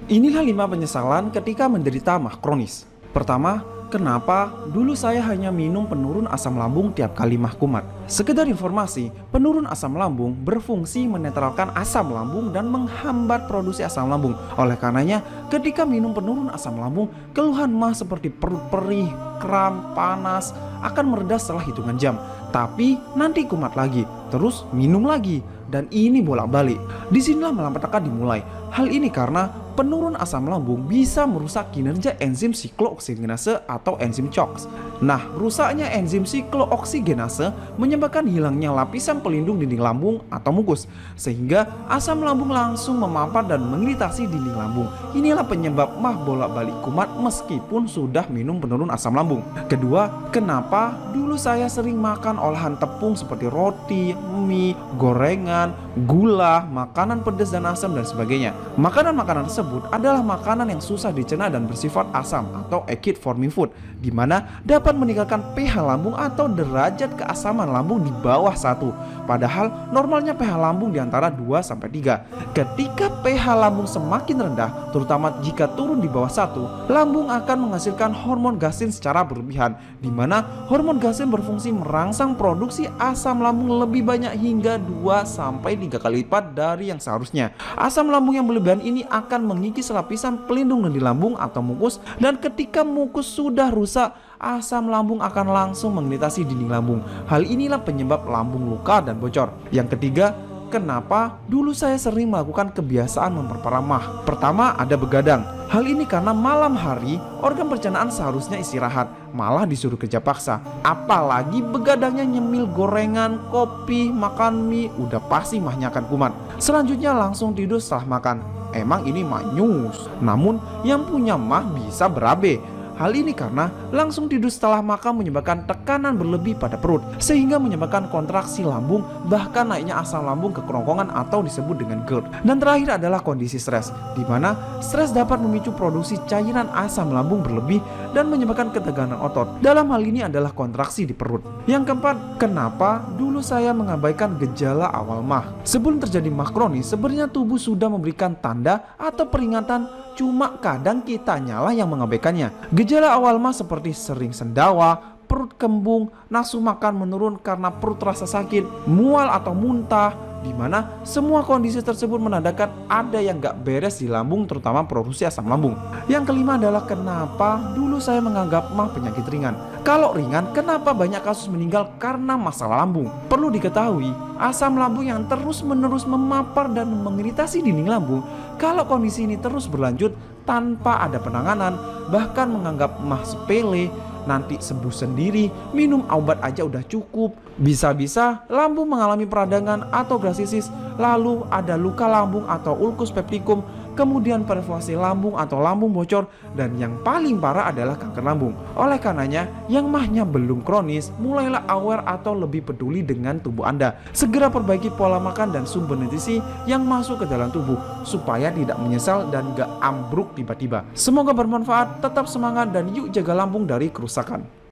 Inilah 5 penyesalan ketika menderita MAH kronis. Pertama, kenapa dulu saya hanya minum penurun asam lambung tiap kali MAH kumat? Sekedar informasi, penurun asam lambung berfungsi menetralkan asam lambung dan menghambat produksi asam lambung. Oleh karenanya, ketika minum penurun asam lambung, keluhan MAH seperti perut perih, kram, panas akan mereda setelah hitungan jam. Tapi nanti kumat lagi, terus minum lagi, dan ini bolak-balik. Disinilah malapetaka dimulai. Hal ini karena penurun asam lambung bisa merusak kinerja enzim siklooksigenase atau enzim CHOX. Nah, rusaknya enzim siklooksigenase menyebabkan hilangnya lapisan pelindung dinding lambung atau mukus, sehingga asam lambung langsung memapar dan mengiritasi dinding lambung. Inilah penyebab MAH bolak-balik kumat meskipun sudah minum penurun asam lambung. Kedua, kenapa dulu saya sering makan olahan tepung seperti roti, mie, gorengan, gula, makanan pedas dan asam dan sebagainya. Makanan-makanan tersebut adalah makanan yang susah dicerna dan bersifat asam atau acid forming food, di mana dapat meningkatkan pH lambung atau derajat keasaman lambung di bawah 1. Padahal normalnya pH lambung di antara 2-3. Ketika pH lambung semakin rendah, terutama jika turun di bawah 1, lambung akan menghasilkan hormon gastrin secara berlebihan, di mana hormon gastrin berfungsi merangsang produksi asam lambung lebih banyak hingga 2-3 kali lipat dari yang seharusnya. Asam lambung yang berlebihan ini akan mengikis lapisan pelindung di lambung atau mukus, dan ketika mukus sudah rusak, asam lambung akan langsung mengiritasi dinding lambung. Hal inilah penyebab lambung luka dan bocor. Yang ketiga, kenapa dulu saya sering melakukan kebiasaan memperparah MAH? Pertama, ada begadang. Hal ini karena malam hari organ pencernaan seharusnya istirahat, malah disuruh kerja paksa. Apalagi begadangnya nyemil gorengan, kopi, makan mie, udah pasti MAH-nya akan kumat. Selanjutnya langsung tidur setelah makan. Emang ini manyus. Namun yang punya MAH bisa berabe. Hal ini karena langsung tidur setelah makan menyebabkan tekanan berlebih pada perut, sehingga menyebabkan kontraksi lambung, bahkan naiknya asam lambung ke kerongkongan atau disebut dengan GERD. Dan terakhir adalah kondisi stres, di mana stres dapat memicu produksi cairan asam lambung berlebih dan menyebabkan ketegangan otot. Dalam hal ini adalah kontraksi di perut. Yang keempat, kenapa dulu saya mengabaikan gejala awal MAH? Sebelum terjadi MAH kronis, sebenarnya tubuh sudah memberikan tanda atau peringatan, cuma kadang kitanya lah yang mengabaikannya. Gejala awal MAH seperti sering sendawa, perut kembung, nafsu makan menurun karena perut terasa sakit, mual atau muntah, di mana semua kondisi tersebut menandakan ada yang gak beres di lambung, terutama produksi asam lambung. Yang kelima adalah kenapa dulu saya menganggap MAH penyakit ringan. Kalau ringan, kenapa banyak kasus meninggal karena masalah lambung? Perlu diketahui, asam lambung yang terus-menerus memapar dan mengiritasi dinding lambung, kalau kondisi ini terus berlanjut tanpa ada penanganan, bahkan menganggap MAH sepele, nanti sembuh sendiri, minum obat aja udah cukup, bisa-bisa lambung mengalami peradangan atau grasisis, lalu ada luka lambung atau ulkus peptikum, kemudian perforasi lambung atau lambung bocor, dan yang paling parah adalah kanker lambung. Oleh karenanya, yang MAH-nya belum kronis, mulailah aware atau lebih peduli dengan tubuh Anda. Segera perbaiki pola makan dan sumber nutrisi yang masuk ke dalam tubuh, supaya tidak menyesal dan gak ambruk tiba-tiba. Semoga bermanfaat, tetap semangat, dan yuk jaga lambung dari kerusakan.